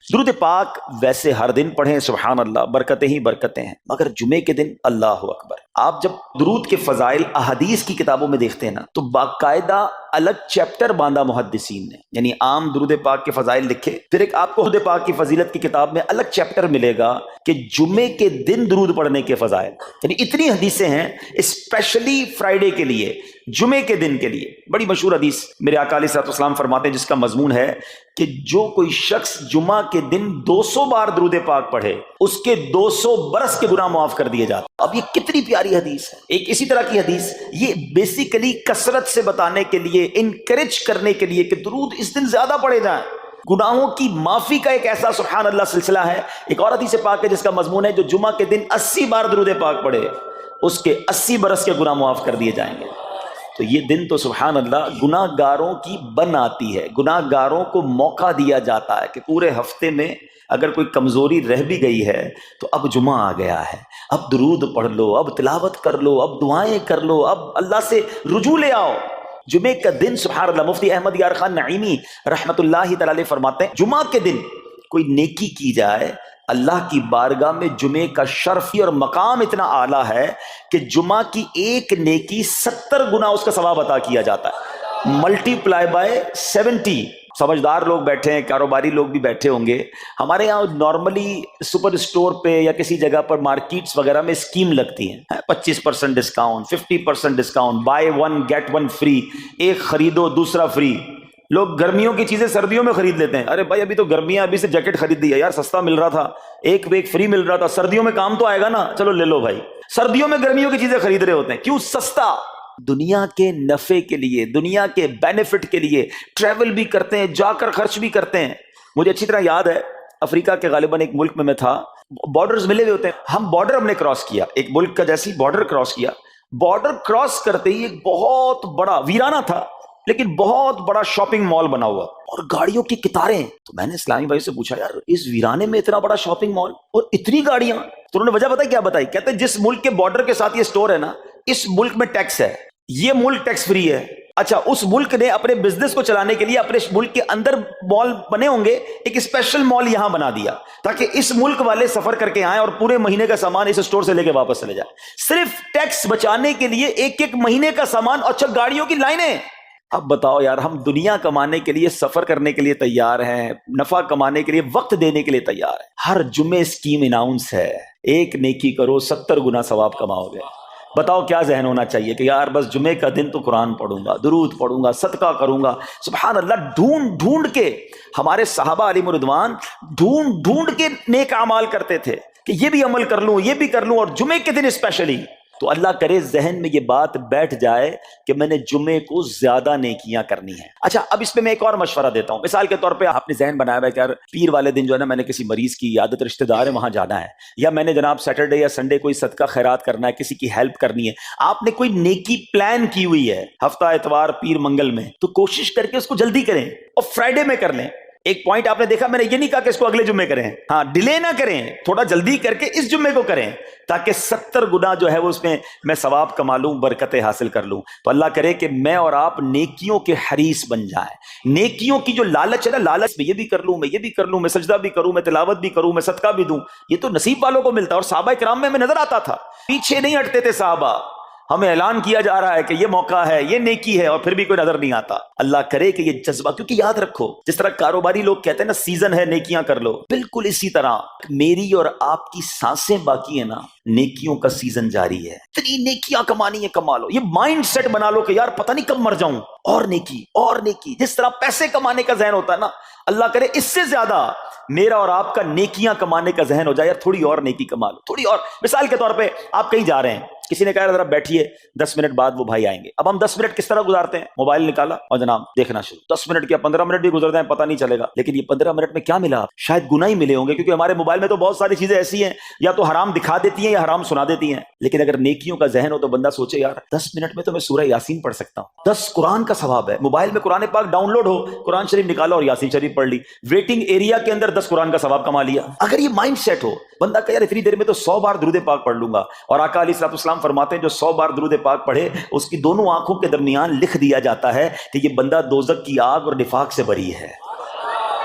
درود پاک ویسے ہر دن پڑھیں سبحان اللہ، برکتیں ہی برکتیں ہیں، مگر جمعے کے دن اللہ اکبر۔ آپ جب درود کے فضائل احادیث کی کتابوں میں دیکھتے ہیں نا تو باقاعدہ الگ چیپٹر باندھا محدثین نے، یعنی عام درود پاک کے فضائل لکھے، پھر ایک آپ کو درود پاک کی فضیلت کی کتاب میں الگ چیپٹر ملے گا کہ جمعے کے دن درود پڑھنے کے فضائل، یعنی اتنی حدیثیں ہیں اسپیشلی فرائیڈے کے لیے، جمعے کے دن کے لیے۔ بڑی مشہور حدیث میرے آقا علیہ الصلوۃ والسلام فرماتے ہیں جس کا مضمون ہے کہ جو کوئی شخص جمعہ کے دن 200 بار درود پاک پڑھے اس کے 200 برس کے گناہ معاف کر دیے جاتے۔ اب یہ کتنی پیاری حدیث ہے۔ ایک اسی طرح کی حدیث یہ بیسیکلی کثرت سے بتانے کے لیے، انکریج کرنے کے لیے کہ درود اس دن زیادہ پڑھے جائیں، گناہوں کی معافی کا ایک ایسا سبحان اللہ سلسلہ ہے۔ ایک اور حدیث پاک ہے جس کا مضمون ہے جو جمعہ کے دن 80 بار درود پاک پڑھے اس کے 80 برس کے گناہ معاف کر دیے جائیں گے۔ تو یہ دن تو سبحان اللہ گناہ گاروں کی بن آتی ہے، گناہ گاروں کو موقع دیا جاتا ہے کہ پورے ہفتے میں اگر کوئی کمزوری رہ بھی گئی ہے تو اب جمعہ آ گیا ہے، اب درود پڑھ لو، اب تلاوت کر لو، اب دعائیں کر لو، اب اللہ سے رجوع لے آؤ۔ جمعے کا دن سبحان اللہ مفتی احمد یار خان نعیمی رحمت اللہ تعالی علیہ فرماتے ہیں جمعہ کے دن کوئی نیکی کی جائے اللہ کی بارگاہ میں جمعے کا شرفی اور مقام اتنا اعلیٰ ہے کہ جمعہ کی ایک نیکی 70 گنا اس کا ثواب عطا کیا جاتا ہے، ملٹی پلائی بائی 70۔ سمجھدار لوگ بیٹھے ہیں، کاروباری لوگ بھی بیٹھے ہوں گے۔ ہمارے یہاں نارملی سپر اسٹور پہ یا کسی جگہ پر مارکیٹس وغیرہ میں اسکیم لگتی ہیں، 25% discount, 50% discount, buy one get one free, ایک خریدو دوسرا فری۔ لوگ گرمیوں کی چیزیں سردیوں میں خرید لیتے ہیں، ارے بھائی ابھی تو گرمیاں، ابھی سے جیکٹ خرید دی ہے یار، سستا مل رہا تھا، ایک پہ ایک فری مل رہا تھا، سردیوں میں کام تو آئے گا نا، چلو لے لو بھائی۔ سردیوں میں گرمیوں کی چیزیں خرید رہے ہوتے ہیں، کیوں؟ سستا۔ دنیا کے نفع کے لیے، دنیا کے بینیفٹ کے لیے ٹریول بھی کرتے ہیں، جا کر خرچ بھی کرتے ہیں۔ مجھے اچھی طرح یاد ہے افریقہ کے غالباً ایک ملک میں تھا، بارڈرز ملے ہوئے ہوتے ہیں، ہم بارڈر ہم نے کراس کیا، ایک ملک کا جیسی بارڈر کراس کیا، بارڈر کراس کرتے ہی ایک بہت بڑا ویرانہ تھا لیکن بہت بڑا شاپنگ مال بنا ہوا اور گاڑیوں کی قطاریں۔ تو میں نے اسلامی بھائی سے پوچھا یار اس ویرانے میں اتنا بڑا شاپنگ مال اور اتنی گاڑیاں؟ تو انہوں نے وجہ بتائی، کیا بتائی؟ کہتے ہیں جس ملک کے بارڈر کے ساتھ یہ سٹور ہے نا، اس ملک میں ٹیکس ہے، یہ ملک ٹیکس فری ہے۔ اچھا، اس ملک نے اپنے بزنس کو چلانے کے لیے اپنے ملک کے اندر مال بنے ہوں گے، ایک اسپیشل مال یہاں بنا دیا تاکہ اس ملک والے سفر کر کے آئیں اور پورے مہینے کا سامان اس سٹور سے لے کے واپس چلے جائیں، صرف ٹیکس بچانے کے لیے ایک ایک مہینے کا سامان۔ اچھا، گاڑیوں کی لائنیں۔ اب بتاؤ یار، ہم دنیا کمانے کے لیے، سفر کرنے کے لیے تیار ہیں، نفع کمانے کے لیے وقت دینے کے لیے تیار ہیں، ہر جمعے اسکیم اناؤنس ہے، ایک نیکی کرو 70 گنا ثواب کماؤ گے۔ بتاؤ کیا ذہن ہونا چاہیے کہ یار بس جمعے کا دن تو قرآن پڑھوں گا، درود پڑھوں گا، صدقہ کروں گا۔ سبحان اللہ، ڈھونڈ ڈھونڈ کے ہمارے صحابہ علیہم رضوان ڈھونڈ ڈھونڈ کے نیک اعمال کرتے تھے کہ یہ بھی عمل کر لوں، یہ بھی کر لوں، اور جمعے کے دن اسپیشلی۔ تو اللہ کرے ذہن میں یہ بات بیٹھ جائے کہ میں نے جمعے کو زیادہ نیکیاں کرنی ہیں۔ اچھا، اب اس پہ میں ایک اور مشورہ دیتا ہوں۔ مثال کے طور پہ آپ نے ذہن بنایا ہے کہ یار پیر والے دن جو ہے نا میں نے کسی مریض کی عیادت، رشتہ دار ہے وہاں جانا ہے، یا میں نے جناب سیٹرڈے یا سنڈے کوئی صدقہ خیرات کرنا ہے، کسی کی ہیلپ کرنی ہے۔ آپ نے کوئی نیکی پلان کی ہوئی ہے ہفتہ اتوار پیر منگل میں، تو کوشش کر کے اس کو جلدی کریں اور فرائیڈے میں کر لیں۔ ایک پوائنٹ آپ نے دیکھا، میں نے یہ نہیں کہا کہ اس کو اگلے جمعے کریں، ہاں ڈیلے نہ کریں، تھوڑا جلدی کر کے اس جمعے کو کریں تاکہ 70 گنا جو ہے وہ اس میں ثواب کما لوں، برکتیں حاصل کر لوں۔ تو اللہ کرے کہ میں اور آپ نیکیوں کے حریص بن جائیں۔ نیکیوں کی جو لالچ ہے نا، لالچ میں یہ بھی کر لوں، میں یہ بھی کر لوں، میں سجدہ بھی کروں، میں تلاوت بھی کروں، میں صدقہ بھی دوں، یہ تو نصیب والوں کو ملتا ہے۔ اور صحابہ کرام میں نظر آتا تھا، پیچھے نہیں ہٹتے تھے صحابہ، ہمیں اعلان کیا جا رہا ہے کہ یہ موقع ہے، یہ نیکی ہے، اور پھر بھی کوئی نظر نہیں آتا۔ اللہ کرے کہ یہ جذبہ، کیونکہ یاد رکھو جس طرح کاروباری لوگ کہتے ہیں نا سیزن ہے نیکیاں کر لو، بالکل اسی طرح میری اور آپ کی سانسیں باقی ہیں نا، نیکیوں کا سیزن جاری ہے۔ اتنی نیکیاں کمانی ہے، کما لو، یہ مائنڈ سیٹ بنا لو کہ یار پتہ نہیں کب مر جاؤں، اور نیکی اور نیکی۔ جس طرح پیسے کمانے کا ذہن ہوتا ہے نا، اللہ کرے اس سے زیادہ میرا اور آپ کا نیکیاں کمانے کا ذہن ہو جائے، یار تھوڑی اور نیکی کما لو، تھوڑی اور۔ مثال کے طور پہ آپ کہیں جا رہے ہیں، کسی نے کہا ذرا بیٹھیے 10 منٹ بعد وہ بھائی آئیں گے۔ اب ہم 10 منٹ کس طرح گزارتے ہیں؟ موبائل نکالا اور جناب دیکھنا شروع، 10 منٹ کیا 15 منٹ بھی گزر جائیں پتہ نہیں چلے گا، لیکن یہ 15 منٹ میں کیا ملا؟ شاید گناہ ہی ملے ہوں گے، کیونکہ ہمارے موبائل میں تو بہت ساری چیزیں ایسی ہیں یا تو حرام دکھا دیتی ہیں یا حرام سنا دیتی ہیں۔ لیکن اگر نیکیوں کا ذہن ہو تو بندہ سوچے یار 10 منٹ میں تو میں سورہ یاسین پڑھ سکتا ہوں، 10 قرآن کا ثواب ہے، موبائل میں قرآن پاک ڈاؤن لوڈ ہو، قرآن شریف نکالا اور یاسین شریف پڑھ لی، ویٹنگ ایریا کے اندر 10 قرآن کا ثواب کما لیا۔ اگر یہ مائنڈ سیٹ ہو بندہ کہ یار اتنی دیر میں تو 100 بار درود پاک پڑھ لوں گا، اور آقا علیہ الصلوۃ والسلام فرماتے ہیں جو 100 بار درود پاک پڑھے اس کی دونوں آنکھوں کے درمیان لکھ دیا جاتا ہے کہ یہ بندہ دوزخ کی آگ اور نفاق سے بری ہے۔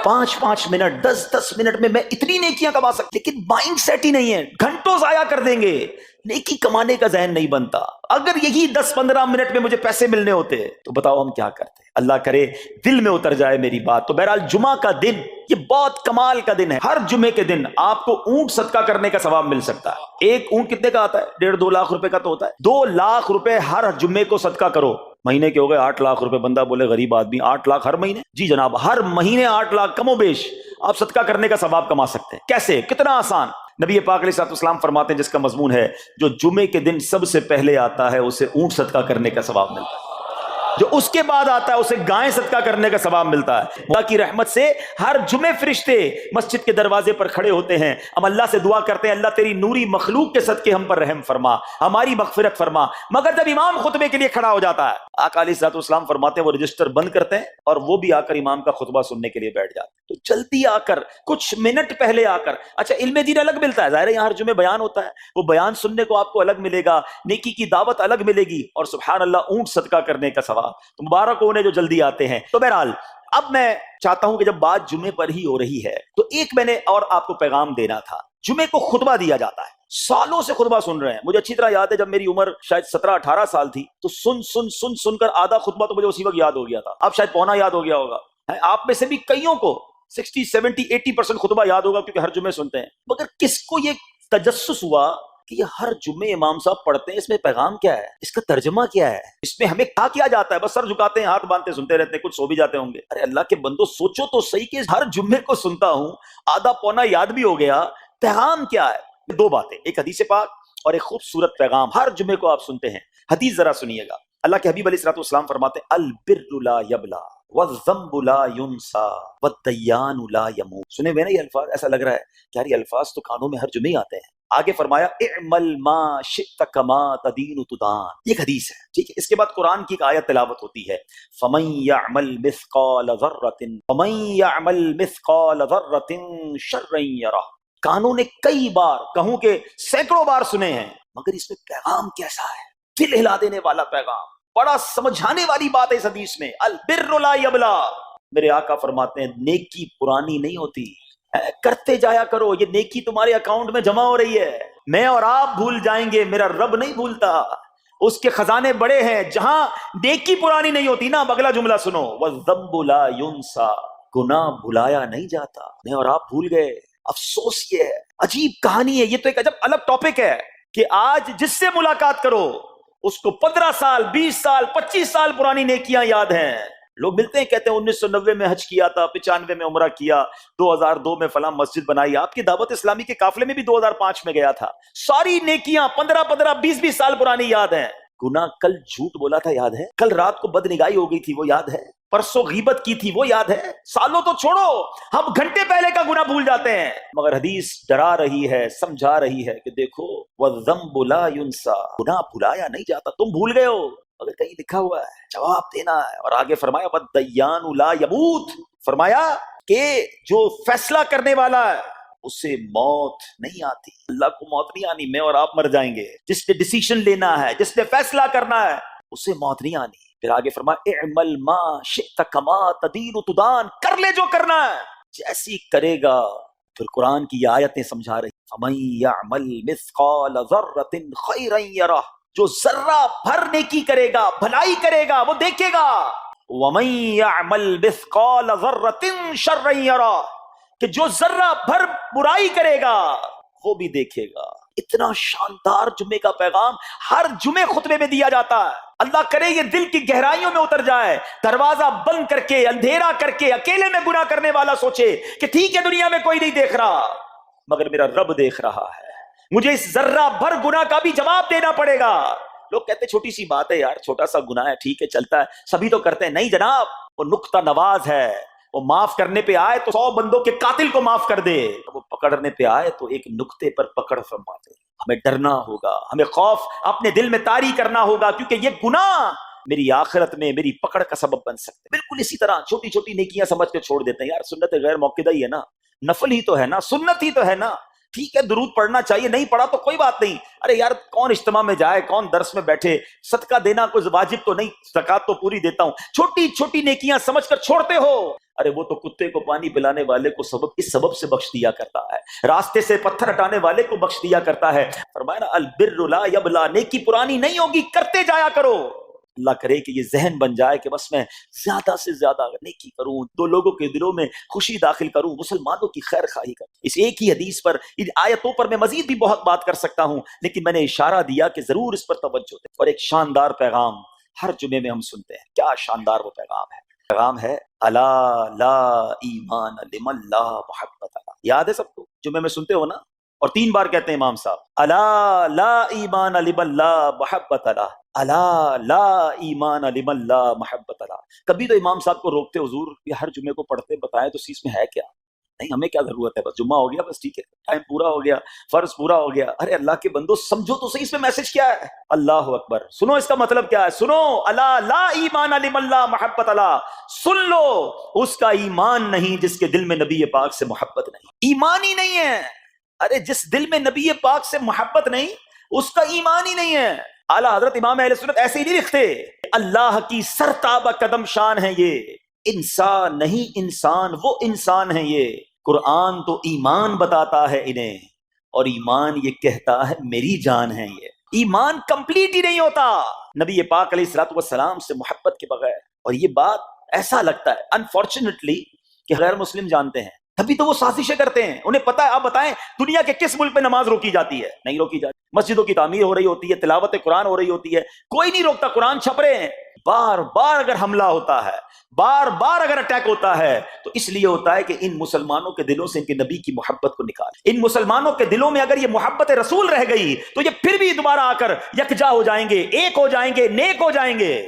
5-5 منٹ 10-10 منٹ میں میں اتنی نیکیاں کما سکتا، لیکن مائنڈ سیٹ ہی نہیں ہے، گھنٹوں ضائع کر دیں گے، نیکی کمانے کا ذہن نہیں بنتا۔ اگر یہی 10-15 منٹ میں مجھے پیسے ملنے ہوتے تو بتاؤ ہم کیا کرتے؟ اللہ کرے دل میں اتر جائے میری بات۔ تو بہرحال جمعہ کا دن یہ بہت کمال کا دن ہے۔ ہر جمعے کے دن آپ کو اونٹ صدقہ کرنے کا ثواب مل سکتا ہے۔ ایک اونٹ کتنے کا آتا ہے؟ 1.5-2 لاکھ روپے کا تو ہوتا ہے۔ 2 لاکھ روپے ہر جمعے کو صدقہ کرو، مہینے کے ہو گئے 8 لاکھ روپے۔ بندہ بولے غریب آدمی 8 لاکھ ہر مہینے؟ جی جناب، ہر مہینے 8 لاکھ کم و بیش آپ صدقہ کرنے کا ثواب کما سکتے ہیں۔ کیسے؟ کتنا آسان۔ نبی پاک علیہ السلام فرماتے ہیں، جس کا مضمون ہے جو جمعے کے دن سب سے پہلے آتا ہے اسے اونٹ صدقہ کرنے کا ثواب ملتا ہے، جو اس کے بعد آتا ہے اسے گائیں صدقہ کرنے کا ثواب ملتا ہے۔ اللہ کی رحمت سے ہر جمعے فرشتے مسجد کے دروازے پر کھڑے ہوتے ہیں، ہم اللہ سے دعا کرتے ہیں اللہ تیری نوری مخلوق کے صدقے ہم پر رحم فرما، ہماری مغفرت فرما۔ مگر جب امام خطبے کے لیے کھڑا ہو جاتا ہے، آقا علیہ السلام فرماتے ہیں وہ رجسٹر بند کرتے ہیں اور وہ بھی آ کر امام کا خطبہ سننے کے لیے بیٹھ جاتے ہیں۔ تو جلدی آ کر، کچھ منٹ پہلے آ کر، اچھا علم دین الگ ملتا ہے، ظاہر ہے یہاں ہر جمعے بیان ہوتا ہے، وہ بیان سننے کو آپ کو الگ ملے گا، نیکی کی دعوت الگ ملے گی، اور سبحان اللہ اونٹ صدقہ کرنے کا ثواب۔ تو مبارک ہو انہیں جو جلدی آتے ہیں۔ تو بہرحال اب میں چاہتا ہوں کہ جب بات جمعے پر ہی ہو رہی ہے تو ایک میں نے اور آپ کو پیغام دینا تھا۔ جمعے کو خطبہ دیا جاتا ہے، سالوں سے خطبہ سن رہے ہیں۔ مجھے اچھی طرح یاد ہے جب میری عمر شاید 17-18 سال تھی تو سن کر آدھا خطبہ تو مجھے اسی وقت یاد ہو گیا تھا، اب شاید پونا یاد ہو گیا ہوگا۔ آپ میں سے بھی کئیوں کو 60-70-80% خطبہ یاد ہوگا کیونکہ ہر جمعے سنتے ہیں، مگر کس کو یہ تجسس ہوا کہ یہ ہر جمعے امام صاحب پڑھتے ہیں، اس میں پیغام کیا ہے، اس کا ترجمہ کیا ہے، اس میں ہمیں کیا جاتا ہے؟ بس سر جھکاتے ہیں، ہاتھ باندھتے سنتے رہتے ہیں، کچھ سو بھی جاتے ہوں گے۔ ارے اللہ کے بندو سوچو تو صحیح کہ ہر جمعے کو سنتا ہوں، آدھا پونا یاد بھی ہو گیا، پیغام کیا ہے؟ 2 باتیں، ایک حدیث پاک اور ایک خوبصورت پیغام ہر جمعے کو آپ سنتے ہیں۔ حدیث ذرا سنیے گا، اللہ کے حبیب علیہ السلام فرماتے ہیں البر لا یبلا والذنب لا ینسا والدیان لا یموت۔ سنے ہوئے نا یہ الفاظ؟ ایسا لگ رہا ہے کہ یار یہ الفاظ تو کانوں میں ہر جمعے آتے ہیں۔ آگے فرمایا اعمل ما شئت کما تدین تدان، یہ ایک حدیث ہے، ٹھیک ہے۔ اس کے بعد قرآن کی ایک آیت تلاوت ہوتی ہے، فمن یعمل مثقال ذرۃ شرا یرہ۔ کانوں نے کئی بار، کہوں کہ سینکڑوں بار سنے ہیں، مگر اس میں پیغام کیسا ہے؟ دل ہلا دینے والا پیغام، بڑا سمجھانے والی بات ہے اس حدیث میں۔ البر لا یبلا، میرے آقا فرماتے ہیں نیکی پرانی نہیں ہوتی، کرتے جایا کرو، یہ نیکی تمہارے اکاؤنٹ میں جمع ہو رہی ہے۔ میں اور آپ بھول جائیں گے، میرا رب نہیں بھولتا، اس کے خزانے بڑے ہیں۔ جہاں نیکی پرانی نہیں ہوتی نا، اب اگلا جملہ سنو، وَالذَّنبُ لَا يُنسَى، گناہ بھلایا نہیں جاتا۔ میں اور آپ بھول گئے، افسوس یہ ہے، عجیب کہانی ہے۔ یہ تو ایک عجب الگ ٹاپک ہے کہ آج جس سے ملاقات کرو اس کو 15 سال 20 سال 25 سال پرانی نیکیاں یاد ہیں۔ لوگ ملتے ہیں کہتے ہیں 1990 میں حج کیا تھا، 95 میں عمرہ کیا، 2002 میں فلاں مسجد بنائی۔ آپ کی دعوت اسلامی کے قافلے میں بھی 2005 میں گیا تھا۔ ساری نیکیاں 15 20 سال پرانی یاد ہیں۔ گناہ کل جھوٹ بولا تھا یاد ہے، کل رات کو بدنگاہی ہو گئی تھی وہ یاد ہے، پرسوں غیبت کی تھی وہ یاد ہے، سالوں تو چھوڑو، ہم گھنٹے پہلے کا گناہ بھول جاتے ہیں۔ مگر حدیث ڈرا رہی ہے، سمجھا رہی ہے کہ دیکھو وَالذَّنبُ لَا يُنسَى، گناہ بھلایا نہیں جاتا۔ تم بھول گئے ہو مگر کہیں لکھا ہوا ہے، جواب دینا ہے۔ اور آگے فرمایا وَالدَّيَّانُ لَا يَمُوتُ، فرمایا کہ جو فیصلہ کرنے والا ہے اسے موت نہیں آتی۔ اللہ کو موت نہیں آنی، میں اور آپ مر جائیں گے۔ جس نے ڈیسیشن لینا ہے، جس نے فیصلہ کرنا ہے، اسے موت نہیں آنی۔ پھر آگے فرمایا اعمل ما شئت کما تدین تدان، کر لے جو کرنا ہے، جیسی کرے گا۔ پھر قرآن کی آیتیں سمجھا رہی، فمن یعمل مثقال ذرۃ خیرا یرہ، جو ذرہ بھر نیکی کرے گا، بھلائی کرے گا، وہ دیکھے گا۔ ومن یعمل مثقال ذرۃ شرا یرہ، کہ جو ذرہ بھر برائی کرے گا وہ بھی دیکھے گا۔ اتنا شاندار جمعے کا پیغام ہر جمعے خطبے میں دیا جاتا ہے۔ اللہ کرے یہ دل کی گہرائیوں میں اتر جائے، دروازہ بند کر کے، اندھیرا کر کے، اکیلے میں گناہ کرنے والا سوچے کہ ٹھیک ہے دنیا میں کوئی نہیں دیکھ رہا مگر میرا رب دیکھ رہا ہے، مجھے اس ذرہ بھر گناہ کا بھی جواب دینا پڑے گا۔ لوگ کہتے ہیں چھوٹی سی بات ہے یار، چھوٹا سا گناہ ہے، ٹھیک ہے چلتا ہے، سبھی تو کرتے ہیں۔ نہیں جناب، وہ نقطہ نواز ہے، وہ معاف کرنے پہ آئے تو 100 بندوں کے قاتل کو معاف کر دے، وہ پکڑنے پہ آئے تو ایک نقطے پر پکڑ فرما دے۔ ہمیں ڈرنا ہوگا، ہمیں خوف اپنے دل میں طاری کرنا ہوگا، کیونکہ یہ گناہ میری آخرت میں میری پکڑ کا سبب بن سکتے ہیں۔ بالکل اسی طرح چھوٹی چھوٹی نیکیاں سمجھ کے چھوڑ دیتے ہیں، یار سنت غیر موقعہ ہی ہے نا، نفل ہی تو ہے نا، سنت ہی تو ہے نا، ٹھیک ہے درود پڑھنا چاہیے، نہیں پڑھا تو کوئی بات نہیں۔ ارے یار کون اجتماع میں جائے، کون درس میں بیٹھے، صدقہ دینا کوئی واجب تو نہیں، زکات تو پوری دیتا ہوں، چھوٹی چھوٹی نیکیاں سمجھ کر چھوڑتے ہو۔ ارے وہ تو کتے کو پانی پلانے والے کو اس سبب سے بخش دیا کرتا ہے، راستے سے پتھر ہٹانے والے کو بخش دیا کرتا ہے۔ فرمایا نا البر لا یبلا، نیکی پرانی نہیں ہوگی، کرتے جایا کرو۔ اللہ کرے کہ یہ ذہن بن جائے کہ بس میں زیادہ سے زیادہ نیکی کروں، دو لوگوں کے دلوں میں خوشی داخل کروں، مسلمانوں کی خیر خواہی کروں۔ اس ایک ہی حدیث پر، ان آیتوں پر میں مزید بھی بہت بات کر سکتا ہوں، لیکن میں نے اشارہ دیا کہ ضرور اس پر توجہ دیں۔ اور ایک شاندار پیغام ہر جمعے میں ہم سنتے ہیں، کیا شاندار وہ پیغام ہے الا لا ایمان لمن لا محبت لا۔ یاد ہے سب کو؟ جمعے میں سنتے ہو نا، اور 3 بار کہتے ہیں امام صاحب الا لا ایمان لمن لا محبت لا، الا لا ایمان لمن لا محبت لا۔ کبھی تو امام صاحب کو روکتے، حضور یہ ہر جمعے کو پڑھتے بتائیں تو اس میں ہے کیا؟ نہیں، ہمیں کیا ضرورت ہے، بس جمعہ ہو گیا، بس ٹھیک ہے، ٹائم پورا ہو گیا، فرض پورا ہو گیا۔ ارے اللہ کے بندو سمجھو تو صحیح اس میں میسج کیا ہے۔ اللہ اکبر، سنو اس کا مطلب کیا ہے، سنو الا لا ایمان لمن لا محبت لا، سن لو اس کا ایمان نہیں جس کے دل میں نبی پاک سے محبت نہیں، ایمان ہی نہیں ہے۔ ارے جس دل میں نبی پاک سے محبت نہیں، اس کا ایمان ہی نہیں ہے۔ اعلیٰ حضرت امام اہل سنت ایسے ہی نہیں لکھتے، اللہ کی سرتابہ قدم شان ہے یہ، انسان نہیں انسان، وہ انسان ہے یہ۔ قرآن تو ایمان بتاتا ہے انہیں، اور ایمان یہ کہتا ہے میری جان ہے یہ۔ ایمان کمپلیٹ ہی نہیں ہوتا نبی پاک علیہ الصلوۃ والسلام سے محبت کے بغیر۔ اور یہ بات ایسا لگتا ہے انفارچونیٹلی کہ غیر مسلم جانتے ہیں، ابھی تو وہ سازشیں کرتے ہیں، انہیں پتا ہے۔ آپ بتائیں دنیا کے کس ملک میں نماز روکی جاتی ہے؟ نہیں روکی جاتی۔ مسجدوں کی تعمیر ہو رہی ہوتی ہے، تلاوت قرآن ہو رہی ہوتی ہے، کوئی نہیں روکتا، قرآن چھپ رہے ہیں۔ بار بار اگر حملہ ہوتا ہے، بار بار اگر اٹیک ہوتا ہے، تو اس لیے ہوتا ہے کہ ان مسلمانوں کے دلوں سے ان کے نبی کی محبت کو نکال۔ ان مسلمانوں کے دلوں میں اگر یہ محبت رسول رہ گئی تو یہ پھر بھی دوبارہ آ کر یکجا ہو جائیں گے، ایک ہو جائیں گے، نیک ہو جائیں گے۔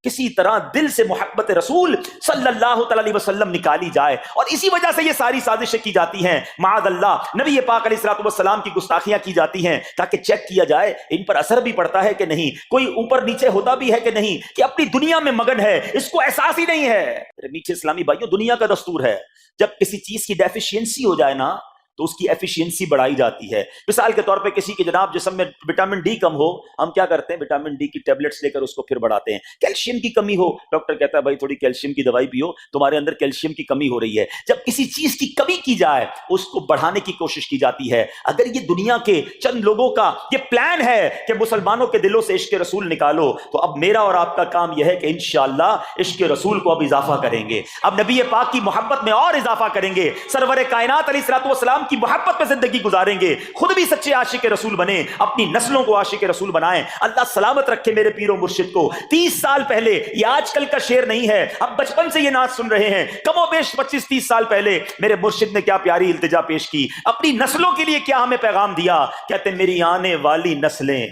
کسی طرح دل سے محبت رسول صلی اللہ تعالی علیہ وسلم نکالی جائے، اور اسی وجہ سے یہ ساری سازشیں کی جاتی ہیں۔ معاذ اللہ، نبی پاک علیہ الصلوۃ والسلام کی گستاخیاں کی جاتی ہیں تاکہ چیک کیا جائے ان پر اثر بھی پڑتا ہے کہ نہیں، کوئی اوپر نیچے ہوتا بھی ہے کہ نہیں، کہ اپنی دنیا میں مگن ہے، اس کو احساس ہی نہیں ہے۔ میٹھے اسلامی بھائیوں، دنیا کا دستور ہے جب کسی چیز کی ڈیفیشینسی ہو جائے نا تو اس کی ایفیشینسی بڑھائی جاتی ہے۔ مثال کے طور پہ کسی کے جناب جسم میں وٹامن ڈی کم ہو، ہم کیا کرتے ہیں، وٹامن ڈی کی ٹیبلٹس لے کر اس کو پھر بڑھاتے ہیں۔ کیلشیم کی کمی ہو، ڈاکٹر کہتا ہے بھائی تھوڑی کیلشیم کی دوائی پیو، تمہارے اندر کیلشیم کی کمی ہو رہی ہے۔ جب کسی چیز کی کمی کی جائے اس کو بڑھانے کی کوشش کی جاتی ہے۔ اگر یہ دنیا کے چند لوگوں کا یہ پلان ہے کہ مسلمانوں کے دلوں سے عشق رسول نکالو، تو اب میرا اور آپ کا کام یہ ہے کہ انشاءاللہ عشق رسول کو اب اضافہ کریں گے، اب نبی پاک کی محبت میں اور اضافہ کریں گے، سرور کائنات علیہ الصلوۃ والسلام کی محبت پہ زندگی گزاریں گے، خود بھی سچے عاشق رسول بنیں، اپنی نسلوں کو عاشق رسول بنائیں۔ اللہ سلامت رکھے میرے پیر و مرشد کو۔ 30 سال پہلے، یہ آج کل کا شعر نہیں ہے، اب بچپن سے یہ نعت سن رہے ہیں، کم و بیش 25-30 سال پہلے میرے مرشد نے کیا پیاری التجا پیش کی، اپنی نسلوں کے لیے کیا ہمیں پیغام دیا۔ کہتے میری آنے والی نسلیں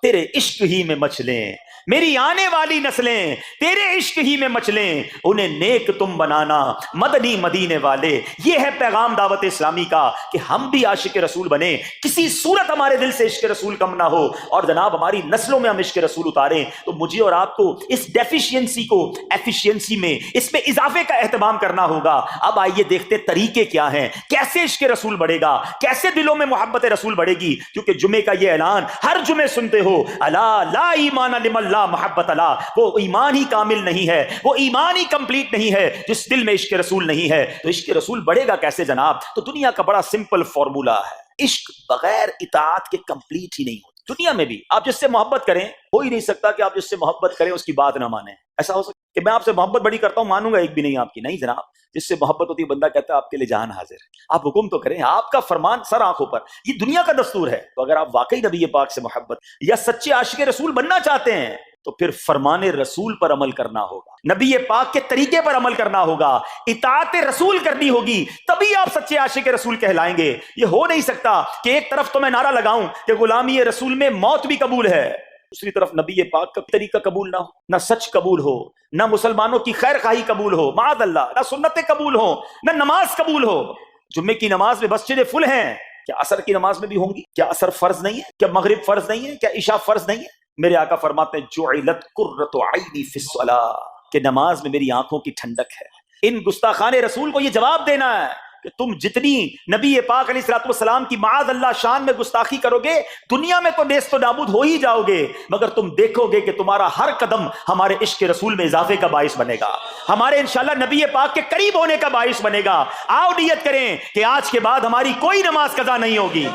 تیرے عشق ہی میں مچلیں، میری آنے والی نسلیں تیرے عشق ہی میں مچلیں، انہیں نیک تم بنانا مدنی مدینے والے۔ یہ ہے پیغام دعوت اسلامی کا کہ ہم بھی عاشق رسول بنیں، کسی صورت ہمارے دل سے عشق رسول کم نہ ہو، اور جناب ہماری نسلوں میں ہم عشق رسول اتاریں۔ تو مجھے اور آپ کو اس ڈیفیشینسی کو ایفیشینسی میں، اس میں اضافے کا اہتمام کرنا ہوگا۔ اب آئیے دیکھتے طریقے کیا ہیں، کیسے عشق رسول بڑھے گا، کیسے دلوں میں محبت رسول بڑھے گی۔ کیونکہ جمعے کا یہ اعلان ہر جمعے سنتے ہو، الا لا ایمان لمن لا محبت لا، وہ ایمان ہی کامل نہیں ہے، وہ ایمان ہی کمپلیٹ نہیں ہے جس دل میں عشق رسول نہیں ہے۔ تو عشق رسول بڑھے گا کیسے جناب؟ تو دنیا کا بڑا سمپل فارمولا ہے، عشق بغیر اطاعت کے کمپلیٹ ہی نہیں ہوتا۔ دنیا میں بھی آپ جس سے محبت کریں، ہو ہی نہیں سکتا کہ آپ جس سے محبت کریں اس کی بات نہ مانیں۔ ایسا ہو سکتا کہ میں آپ سے محبت بڑی کرتا ہوں، مانوں گا ایک بھی نہیں آپ کی؟ نہیں جناب، جس سے محبت ہوتی ہے بندہ کہتا ہے آپ کے لیے جان حاضر ہے، آپ حکم تو کریں، آپ کا فرمان سر آنکھوں پر، یہ دنیا کا دستور ہے۔ تو اگر آپ واقعی نبی پاک سے محبت یا سچے عاشق رسول بننا چاہتے ہیں تو پھر فرمان رسول پر عمل کرنا ہوگا، نبی پاک کے طریقے پر عمل کرنا ہوگا، اطاعت رسول کرنی ہوگی، تبھی آپ سچے عاشق رسول کہلائیں گے۔ یہ ہو نہیں سکتا کہ ایک طرف تو میں نعرہ لگاؤں کہ غلامی رسول میں موت بھی قبول ہے، دوسری طرف نبی پاک کا طریقہ قبول نہ ہو، نہ سچ قبول ہو، نہ مسلمانوں کی خیر خواہی قبول ہو، معاذ اللہ، نہ سنتیں قبول ہو، نہ نماز قبول ہو۔ جمعے کی نماز میں مسجدیں فل ہیں، کیا عصر کی نماز میں بھی ہوں گی؟ کیا عصر فرض نہیں ہے؟ کیا مغرب فرض نہیں ہے؟ کیا عشاء فرض نہیں ہے؟ میرے آقا فرماتے ہیں جعلت قرۃ عینی فی الصلاۃ، کہ نماز میں میری آنکھوں کی ٹھنڈک ہے۔ ان گستاخان رسول کو یہ جواب دینا ہے کہ تم جتنی نبی پاک علیہ الصلوۃ والسلام کی معاذ اللہ شان میں گستاخی کرو گے دنیا میں تو نیست و نابود ہو ہی جاؤ گے، مگر تم دیکھو گے کہ تمہارا ہر قدم ہمارے عشق رسول میں اضافے کا باعث بنے گا، ہمارے انشاءاللہ نبی پاک کے قریب ہونے کا باعث بنے گا۔ آؤ نیت کریں کہ آج کے بعد ہماری کوئی نماز قضا نہیں ہوگی،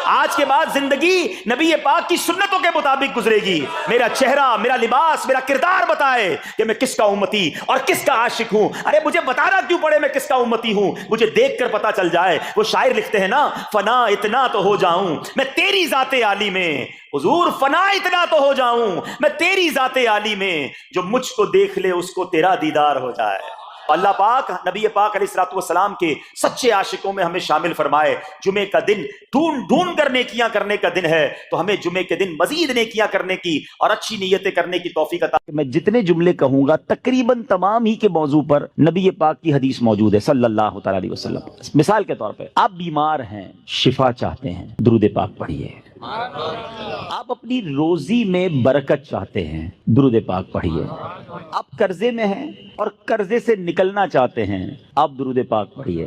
آج کے بعد زندگی نبی پاک کی سنتوں کے مطابق گزرے گی، میرا چہرہ، میرا لباس، میرا کردار بتائے کہ میں کس کا امتی اور کس کا عاشق ہوں۔ ارے مجھے بتانا کیوں پڑے میں کس کا امتی ہوں، مجھے دیکھ کر پتا چل جائے۔ وہ شاعر لکھتے ہیں نا، فنا اتنا تو ہو جاؤں میں تیری ذات عالی میں، حضور فنا اتنا تو ہو جاؤں میں تیری ذات عالی میں، جو مجھ کو دیکھ لے اس کو تیرا دیدار ہو جائے۔ اللہ پاک نبی پاک علیہ الصلوۃ والسلام کے سچے عاشقوں میں ہمیں شامل فرمائے۔ جمعے کا دن ڈھونڈ کر نیکیاں کرنے کا دن ہے، تو ہمیں جمعے کے دن مزید نیکیاں کرنے کی اور اچھی نیتیں کرنے کی توفیق عطا۔ میں جتنے جملے کہوں گا تقریباً تمام ہی کے موضوع پر نبی پاک کی حدیث موجود ہے صلی اللہ تعالی علیہ وسلم۔ مثال کے طور پہ آپ بیمار ہیں، شفا چاہتے ہیں، درود پاک پڑھیے۔ آپ اپنی روزی میں برکت چاہتے ہیں، درود پاک پڑھیے۔ آپ قرضے میں ہیں اور قرضے سے نکلنا چاہتے ہیں، آپ درود پاک پڑھیے۔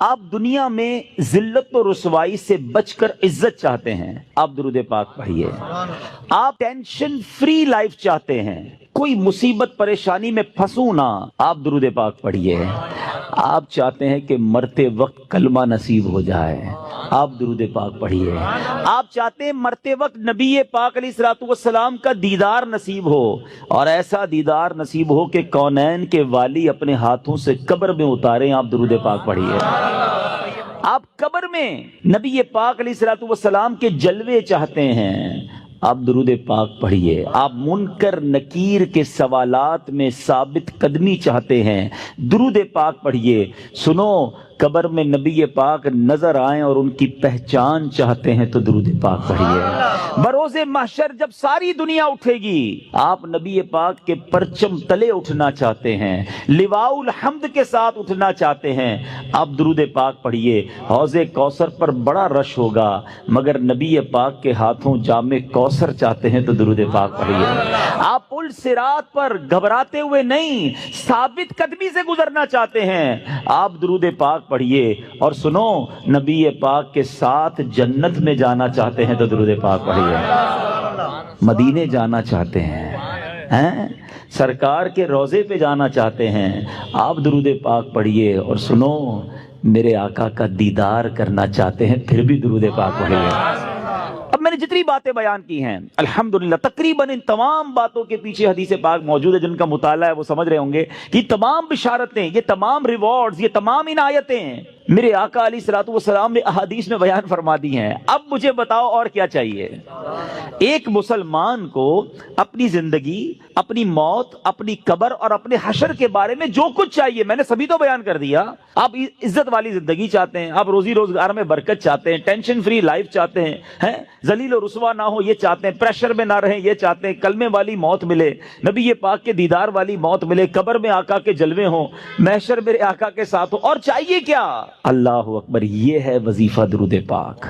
آپ دنیا میں ذلت و رسوائی سے بچ کر عزت چاہتے ہیں، آپ درود پاک پڑھیے۔ آپ ٹینشن فری لائف چاہتے ہیں، کوئی مصیبت پریشانی میں پھنسوں نہ، آپ درود پاک پڑھیے۔ آپ چاہتے ہیں کہ مرتے وقت کلمہ نصیب ہو جائے، آپ درود پاک پڑھیے۔ آپ چاہتے ہیں مرتے وقت نبی پاک علیہ الصلوۃ والسلام کا دیدار نصیب ہو، اور ایسا دیدار نصیب ہو کہ کونین کے والی اپنے ہاتھوں سے قبر میں اتاریں، آپ درود پاک پڑھیے۔ آپ قبر میں نبی پاک علیہ الصلوۃ والسلام کے جلوے چاہتے ہیں، آپ درود پاک پڑھیے۔ آپ منکر نکیر کے سوالات میں ثابت قدمی چاہتے ہیں، درود پاک پڑھیے۔ سنو، قبر میں نبی پاک نظر آئیں اور ان کی پہچان چاہتے ہیں تو درود پاک پڑھیے۔ بروز محشر جب ساری دنیا اٹھے گی، آپ نبی پاک کے پرچم تلے اٹھنا چاہتے ہیں، لواء الحمد کے ساتھ اٹھنا چاہتے ہیں، آپ درود پاک پڑھیے۔ حوض کوثر پر بڑا رش ہوگا، مگر نبی پاک کے ہاتھوں جام کوثر چاہتے ہیں تو درود پاک پڑھیے۔ آپ پل صراط پر گھبراتے ہوئے نہیں، ثابت قدمی سے گزرنا چاہتے ہیں، آپ درود پاک پڑھیے۔ اور سنو، نبی پاک کے ساتھ جنت میں جانا چاہتے ہیں تو درود پاک پڑھیے۔ مدینے جانا چاہتے ہیں، سرکار کے روضے پہ جانا چاہتے ہیں، آپ درود پاک پڑھیے۔ اور سنو، میرے آقا کا دیدار کرنا چاہتے ہیں، پھر بھی درود پاک پڑھیے۔ اب میں نے جتنی باتیں بیان کی ہیں الحمدللہ تقریباً ان تمام باتوں کے پیچھے حدیث پاک موجود ہے، جن کا مطالعہ ہے وہ سمجھ رہے ہوں گے کہ یہ تمام بشارتیں، یہ تمام ریوارڈز، یہ تمام عنایتیں میرے آقا علیہ الصلوۃ والسلام نے احادیث میں بیان فرما دی ہیں۔ اب مجھے بتاؤ اور کیا چاہیے؟ ایک مسلمان کو اپنی زندگی، اپنی موت، اپنی قبر اور اپنے حشر کے بارے میں جو کچھ چاہیے میں نے سبھی تو بیان کر دیا۔ آپ عزت والی زندگی چاہتے ہیں، آپ روزی روزگار میں برکت چاہتے ہیں، ٹینشن فری لائف چاہتے ہیں، ذلیل و رسوا نہ ہو یہ چاہتے ہیں، پریشر میں نہ رہیں یہ چاہتے ہیں، کلمے والی موت ملے، نبی پاک کے دیدار والی موت ملے، قبر میں آقا کے جلوے ہوں، محشر میرے آقا کے ساتھ ہو، اور چاہیے کیا؟ اللہ اکبر، یہ ہے وظیفہ درود پاک۔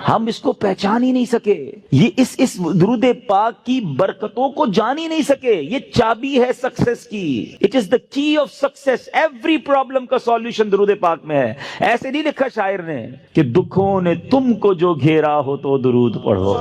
ہم اس کو پہچان ہی نہیں سکے، یہ اس درود پاک کی برکتوں کو جان ہی نہیں سکے۔ یہ چابی ہے سکسیس کی، اٹ از دا کی آف سکسیس۔ ایوری پرابلم کا سولوشن درود پاک میں ہے۔ ایسے نہیں لکھا شاعر نے کہ دکھوں نے تم کو جو گھیرا ہو تو درود پڑھو،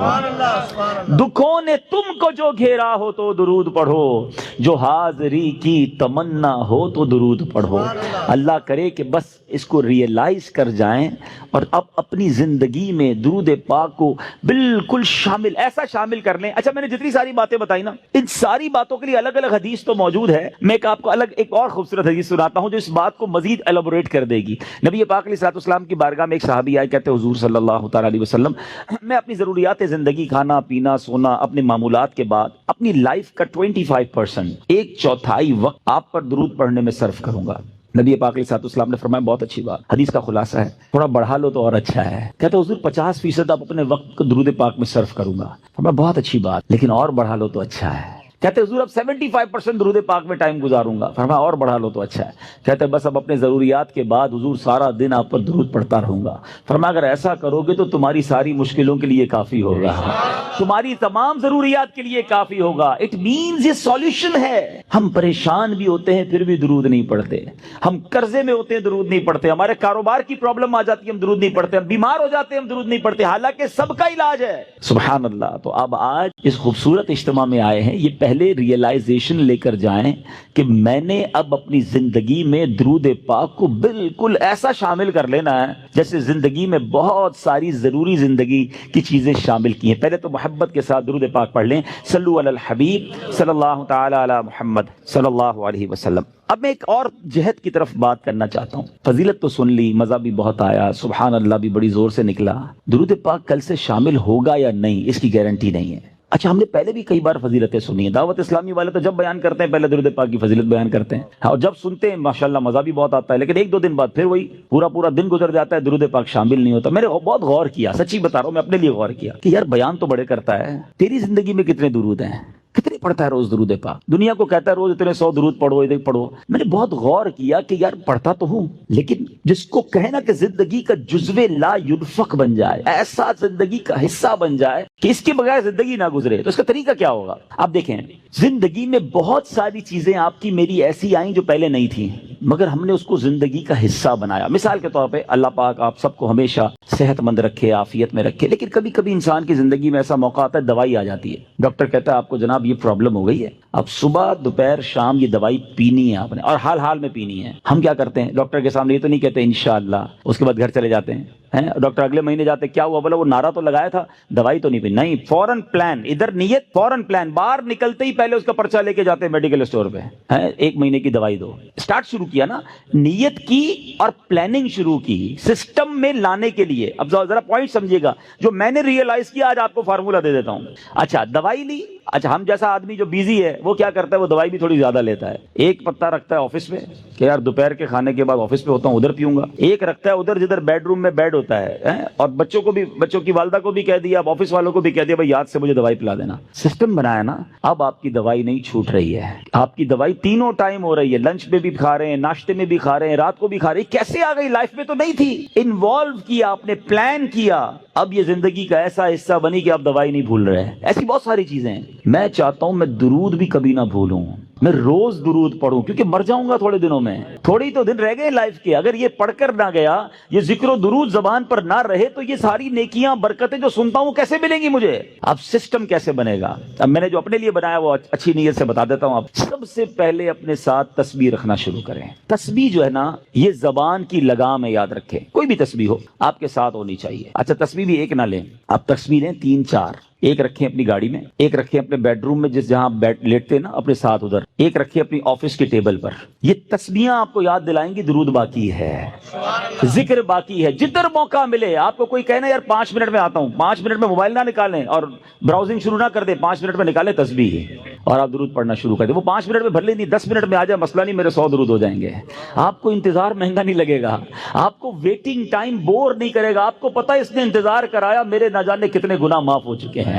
دکھوں نے تم کو جو گھیرا ہو تو درود پڑھو، جو حاضری کی تمنا ہو تو درود پڑھو۔ اللہ کرے کہ بس اس کو ریئلائز کر جائیں اور اب اپنی زندگی میں درود پاک کو بالکل شامل، ایسا شامل کر لیں۔ اچھا، میں نے جتنی ساری باتیں بتائی نا، ان ساری باتوں کے لیے الگ الگ حدیث تو موجود ہے، میں آپ کو الگ ایک اور خوبصورت حدیث سناتا ہوں جو اس بات کو مزید ایلابوریٹ کر دے گی۔ نبی پاک علیہ الصلوۃ والسلام کی بارگاہ میں ایک صحابی آئے، کہتے حضور صلی اللہ تعالی علیہ وسلم، میں اپنی ضروریات زندگی، کھانا پینا سونا، اپنے معمولات کے بعد اپنی لائف کا 25%، ایک چوتھائی وقت آپ پر درود پڑھنے میں صرف کروں گا۔ نبی پاک علیہ الصلوۃ والسلام نے فرمایا بہت اچھی بات، حدیث کا خلاصہ ہے، تھوڑا بڑھا لو تو اور اچھا ہے۔ کہتے حضور 50% آپ اپنے وقت کو درود پاک میں صرف کروں گا۔ فرمایا بہت اچھی بات، لیکن اور بڑھا لو تو اچھا ہے۔ کہتے حضور اب 75% درود پاک میں ٹائم گزاروں گا. فرمایا اور بڑھا لو تو اچھا ہے. کہتے بس اب اپنے ضروریات کے بعد حضور سارا دن آپ پر درود پڑھتا رہوں گا. فرمایا اگر ایسا کرو گے تو تمہاری ساری مشکلوں کے لیے کافی ہوگا, تمہاری تمام ضروریات کے لیے کافی ہوگا. اٹ مینز یہ سولوشن ہے. ہم پریشان بھی ہوتے ہیں پھر بھی درود نہیں پڑھتے, ہم قرضے میں ہوتے ہیں درود نہیں پڑھتے, ہمارے کاروبار کی پرابلم آ جاتی ہے ہم درود نہیں پڑھتے, ہم بیمار ہو جاتے ہیں ہم درود نہیں پڑھتے, حالانکہ سب کا علاج ہے. سبحان اللہ. تو اب آج اس خوبصورت اجتماع میں آئے ہیں, یہ پہلے ریئلائزیشن لے کر جائیں کہ میں نے اب اپنی زندگی میں درود پاک کو بالکل ایسا شامل کر لینا ہے جیسے زندگی میں بہت ساری ضروری زندگی کی چیزیں شامل کی ہیں. پہلے تو محبت کے ساتھ درود پاک پڑھ لیں. صلو علی الحبیب صلی اللہ تعالی علی محمد صلی اللہ علیہ وسلم. اب میں ایک اور جہت کی طرف بات کرنا چاہتا ہوں. فضیلت تو سن لی, مزہ بھی بہت آیا, سبحان اللہ بھی بڑی زور سے نکلا. درود پاک کل سے شامل ہوگا یا نہیں اس کی گارنٹی نہیں ہے. اچھا, ہم نے پہلے بھی کئی بار فضیلتیں سنی ہیں. دعوت اسلامی والے تو جب بیان کرتے ہیں پہلے درود پاک کی فضیلت بیان کرتے ہیں, اور جب سنتے ہیں ماشاءاللہ مزہ بھی بہت آتا ہے, لیکن ایک دو دن بعد پھر وہی پورا دن گزر جاتا ہے, درود پاک شامل نہیں ہوتا. میں نے بہت غور کیا, سچی بتا رہا ہوں, میں اپنے لیے غور کیا کہ یار بیان تو بڑے کرتا ہے, تیری زندگی میں کتنے درود ہیں, کتنے پڑھتا ہے روز درود پاک؟ دنیا کو کہتا ہے روز اتنے 100 درود پڑھو ادھر پڑھو. میں نے بہت غور کیا کہ یار پڑھتا تو ہوں, لیکن جس کو کہنا کہ زندگی کا جزو لا ينفق بن جائے, ایسا زندگی کا حصہ بن جائے کہ اس کے بغیر زندگی نہ گزرے, تو اس کا طریقہ کیا ہوگا؟ آپ دیکھیں, زندگی میں بہت ساری چیزیں آپ کی میری ایسی آئیں جو پہلے نہیں تھیں, مگر ہم نے اس کو زندگی کا حصہ بنایا. مثال کے طور پہ اللہ پاک آپ سب کو ہمیشہ صحت مند رکھے, عافیت میں رکھے, لیکن کبھی کبھی انسان کی زندگی میں ایسا موقع آتا ہے دوائی آ جاتی ہے. ڈاکٹر کہتا ہے آپ کو جناب یہ پرابلم ہو گئی ہے, اب صبح دوپہر شام یہ دوائی پینی ہے آپ نے, اور حال میں پینی ہے. ہم کیا کرتے ہیں, ڈاکٹر کے سامنے یہ تو نہیں کہتے انشاءاللہ, اس کے بعد گھر چلے جاتے ہیں. ڈاکٹر اگلے مہینے جاتے, کیا ہوا؟ بولا وہ نعرہ تو لگایا تھا, دوائی تو نہیں پی. نہیں, فوراً پلان, ادھر نیت فوراً پلان, باہر نکلتے ہی پہلے اس کا پرچہ لے کے جاتے ہیں میڈیکل اسٹور پہ, 1 مہینے کی دوائی دو. اسٹارٹ شروع کیا نا, نیت کی اور پلاننگ شروع کی سسٹم میں لانے کے لیے. اب ذرا پوائنٹ سمجھیے گا, جو میں نے ریئلائز کیا آج آپ کو فارمولا دے دیتا ہوں. اچھا, دوائی لی. اچھا, ہم جیسا آدمی جو بیزی ہے وہ کیا کرتا ہے, وہ دوائی بھی تھوڑی زیادہ لیتا ہے. ایک پتہ رکھتا ہے آفس میں کہ یار دوپہر کے کھانے کے بعد آفس پہ ہوتا ہوں ادھر پیوں گا. ایک رکھتا ہے ادھر جدھر بیڈ روم میں بیڈ ہوتا ہے, اور بچوں کی والدہ کو بھی کہہ دیا, اب آفس والوں کو بھی کہہ دیا بھائی یاد سے مجھے دوائی پلا دینا. سسٹم بنایا نا. اب آپ کی دوائی نہیں چھوٹ رہی ہے, آپ کی دوائی تینوں ٹائم ہو رہی ہے, لنچ میں بھی کھا رہے ہیں, ناشتے میں بھی کھا رہے ہیں, رات کو بھی کھا رہے ہیں. کیسے آ گئی؟ لائف میں تو نہیں تھی, انوالو کیا آپ نے, پلان کیا, اب یہ زندگی کا ایسا حصہ بنی کہ آپ دوائی نہیں بھول رہے. ایسی بہت ساری چیزیں ہیں. میں چاہتا ہوں میں درود بھی کبھی نہ بھولوں, میں روز درود پڑھوں, کیونکہ مر جاؤں گا تھوڑے دنوں میں, تھوڑی تو دن رہ گئے لائف کے. اگر یہ پڑھ کر نہ گیا, یہ ذکر و درود زبان پر نہ رہے, تو یہ ساری نیکیاں برکتیں جو سنتا ہوں کیسے ملیں گی مجھے؟ اب سسٹم کیسے بنے گا؟ اب میں نے جو اپنے لیے بنایا وہ اچھی نیت سے بتا دیتا ہوں. آپ سب سے پہلے اپنے ساتھ تسبیح رکھنا شروع کریں. تسبیح جو ہے نا یہ زبان کی لگام ہے, یاد رکھیں, کوئی بھی تسبیح ہو آپ کے ساتھ ہونی چاہیے. اچھا, تسبیح بھی ایک نہ لیں آپ, تسبیح لیں 3-4. ایک رکھیں اپنی گاڑی میں, ایک رکھیں اپنے بیڈ روم میں جس جہاں لیٹتے ہیں نا اپنے ساتھ ادھر, ایک رکھیں اپنی آفس کے ٹیبل پر. یہ تسبیحاں آپ کو یاد دلائیں گی درود باقی ہے, ذکر باقی ہے. جدھر موقع ملے آپ کو کوئی کہنا یار 5 منٹ میں آتا ہوں, 5 منٹ میں موبائل نہ نکالیں اور براؤزنگ شروع نہ کر دیں, 5 منٹ میں نکالیں تسبیح اور آپ درود پڑھنا شروع کر دیں. وہ 5 منٹ میں بھر لیں, نہیں 10 منٹ میں آ جائے, مسئلہ نہیں, میرے 100 درود ہو جائیں گے. آپ کو انتظار مہنگا نہیں لگے گا, آپ کو ویٹنگ ٹائم بور نہیں کرے گا. آپ کو پتہ اس نے انتظار کرایا, میرے نہ جانے کتنے گناہ معاف ہو چکے ہیں.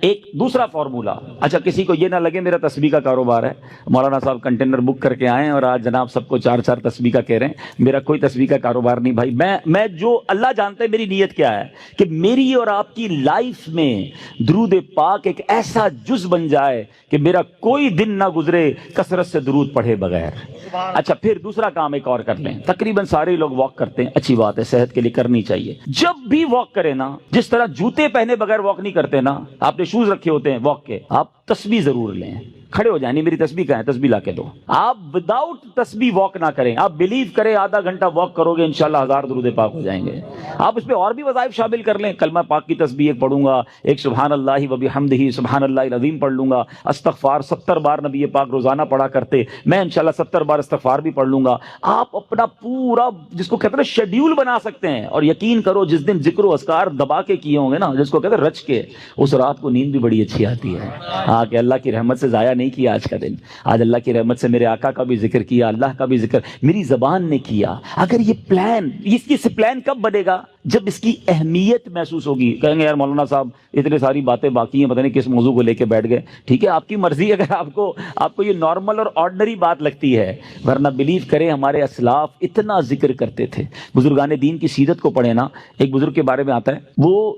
ایک دوسرا فارمولا. اچھا, کسی کو یہ نہ لگے میرا تسبیح کا کاروبار ہے, مولانا صاحب کنٹینر بک کر کے آئے اور آج جناب سب کو 4 تسبیح کا کہہ رہے ہیں. میرا کوئی تسبیح کا کاروبار نہیں بھائی. میں جو اللہ جانتا ہے میری نیت کیا ہے کہ میری اور آپ کی لائف میں درود پاک ایک ایسا جز بن جائے کہ میرا کوئی دن نہ گزرے کثرت سے درود پڑھے بغیر. اچھا, پھر دوسرا کام ایک اور کر لیں. تقریباً سارے لوگ واک کرتے ہیں, اچھی بات ہے, صحت کے لیے کرنی چاہیے. جب بھی واک کریں نا, جس طرح جوتے پہنے بغیر واک نہیں کرتے نا, آپ نے شوز رکھے ہوتے ہیں واک کے, آپ تسبیح ضرور لیں. کھڑے ہو جائیں, نہیں میری تسبیح کہاں ہے, تسبیح لا کے دو. آپ وداؤٹ تسبیح واک نہ کریں. آپ بلیو کریں آدھا گھنٹہ واک کرو گے انشاءاللہ 1000 درود پاک ہو جائیں گے. آپ اس پہ اور بھی وظائف شامل کر لیں. کلمہ پاک کی تسبیح ایک پڑھوں گا, ایک سبحان اللہ و بحمدہ سبحان اللہ العظیم پڑھ لوں گا. استغفار 70 بار نبی پاک روزانہ پڑھا کرتے, میں انشاءاللہ 70 بار استغفار بھی پڑھ لوں گا. آپ اپنا پورا جس کو کہتے ہیں شیڈیول بنا سکتے ہیں, اور یقین کرو جس دن ذکر و اذکار دبا کے کیے ہوں گے نا, جس کو کہتے ہیں رچ کے, اس رات کو نیند بھی بڑی اچھی آتی ہے. ہاں, کہ اللہ کی رحمت سے ضائع نہیں کیا آج کا دن, آج اللہ کی رحمت سے میرے آقا کا بھی ذکر کیا, اللہ کا بھی ذکر میری زبان نے کیا. اگر یہ پلان, اس پلان کب بنے گا جب اس کی اہمیت محسوس ہوگی، کہیں گے یار مولانا صاحب اتنے ساری باتیں باقی ہیں، پتہ نہیں کس موضوع کو لے کے بیٹھ گئے. ٹھیک ہے، آپ کی مرضی ہے، اگر آپ کو یہ نارمل اور آرڈنری بات لگتی ہے، ورنہ بلیو کریں ہمارے اسلاف اتنا ذکر کرتے تھے. بزرگان دین کی سیرت کو پڑھیں نا، ایک بزرگ کے بارے میں آتا ہے وہ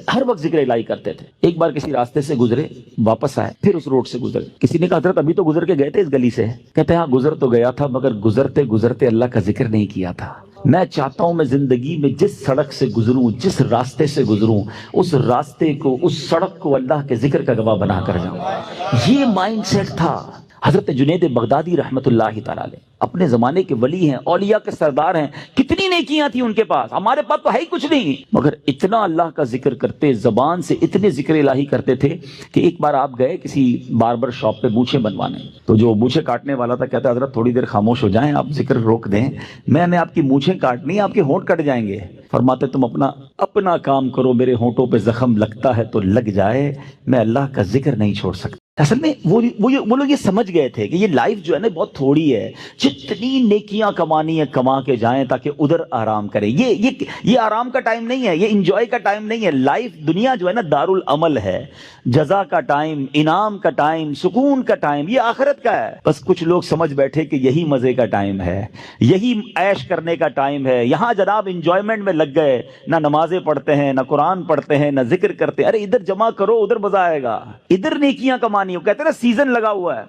ہر وقت ذکر الہی کرتے تھے. ایک بار کسی راستے سے گزرے، واپس آئے، پھر اس روڈ سے گزرے. کسی نے کہا حضرت ابھی تو گزر کے گئے تھے اس گلی سے. کہتے ہیں ہاں گزر تو گیا تھا، مگر گزرتے گزرتے اللہ کا ذکر نہیں کیا تھا. میں چاہتا ہوں میں زندگی میں جس سڑک سے گزروں، جس راستے سے گزروں، اس راستے کو، اس سڑک کو اللہ کے ذکر کا گواہ بنا کر جاؤں. یہ مائنڈ سیٹ تھا. حضرت جنید بغدادی رحمت اللہ تعالی علیہ اپنے زمانے کے ولی ہیں، اولیاء کے سردار ہیں. کتنی نیکیاں تھیں ان کے پاس، ہمارے پاس تو ہے ہی کچھ نہیں، مگر اتنا اللہ کا ذکر کرتے، زبان سے اتنے ذکر الہی کرتے تھے کہ ایک بار آپ گئے کسی باربر شاپ پہ مونچھیں بنوانے، تو جو مونچھیں کاٹنے والا تھا کہتا حضرت تھوڑی دیر خاموش ہو جائیں، آپ ذکر روک دیں، میں نے آپ کی مونچھیں کاٹنی، آپ کے ہونٹ کٹ جائیں گے. فرماتے تم اپنا کام کرو، میرے ہونٹوں پہ زخم لگتا ہے تو لگ جائے، میں اللہ کا ذکر نہیں چھوڑ سکتا. اصل میں وہ لوگ یہ سمجھ گئے تھے کہ یہ لائف جو ہے نا بہت تھوڑی ہے، جتنی نیکیاں کمانی ہے کما کے جائیں تاکہ ادھر آرام کریں. یہ آرام کا ٹائم نہیں ہے، یہ انجوائے کا ٹائم نہیں ہے. لائف دنیا جو ہے نا دار العمل ہے، جزا کا ٹائم، انعام کا ٹائم، سکون کا ٹائم، یہ آخرت کا ہے. بس کچھ لوگ سمجھ بیٹھے کہ یہی مزے کا ٹائم ہے، یہی عیش کرنے کا ٹائم ہے. یہاں جناب انجوائمنٹ میں لگ گئے، نہ نمازیں پڑھتے ہیں، نہ قرآن پڑھتے ہیں، نہ ذکر کرتے ہیں. ارے ادھر جمع کرو، ادھر مزہ آئے گا. ادھر نیکیاں کمانی، کہتے ہیں نا سیزن لگا ہوا ہے.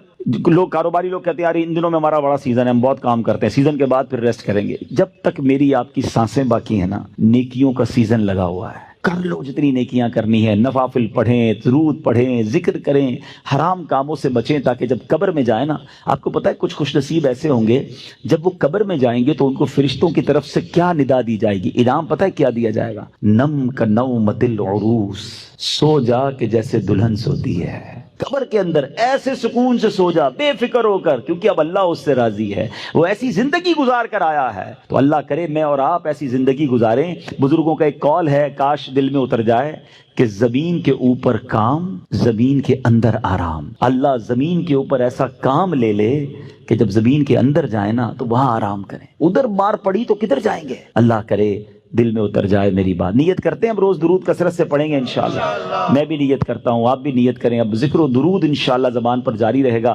لوگ کاروباری لوگ کہتے ہیں یار ان دنوں میں ہمارا بڑا سیزن ہے، ہم بہت کام کرتے ہیں، سیزن کے بعد پھر ریسٹ کریں گے. جب تک میری آپ کی سانسیں باقی ہیں نا، نیکیوں کا سیزن لگا ہوا ہے. کر لو جتنی نیکیاں کرنی ہے، نوافل پڑھیں، درود پڑھیں، ذکر کریں، حرام کاموں سے بچیں، تاکہ جب قبر میں جائیں نا، آپ کو پتہ ہے کچھ خوش نصیب ایسے ہوں گے جب وہ قبر میں جائیں گے تو ان کو فرشتوں کی طرف سے کیا ندا دی جائے گی، انعام پتہ ہے کیا دیا جائے گا؟ نم کا نومت العروس، سو جا کہ جیسے دلہن سوتی ہے. قبر کے اندر ایسے سکون سے سو جا، بے فکر ہو کر، کیونکہ اب اللہ اس سے راضی ہے، وہ ایسی زندگی گزار کر آیا ہے. تو اللہ کرے میں اور آپ ایسی زندگی گزاریں. بزرگوں کا ایک قول ہے، کاش دل میں اتر جائے، کہ زمین کے اوپر کام، زمین کے اندر آرام. اللہ زمین کے اوپر ایسا کام لے لے کہ جب زمین کے اندر جائیں نا تو وہاں آرام کریں. ادھر مار پڑی تو کدھر جائیں گے؟ اللہ کرے دل میں اتر جائے میری بات. نیت کرتے ہیں اب روز درود کثرت سے پڑھیں گے انشاءاللہ. میں بھی نیت کرتا ہوں، آپ بھی نیت کریں. اب ذکر و درود انشاءاللہ زبان پر جاری رہے گا.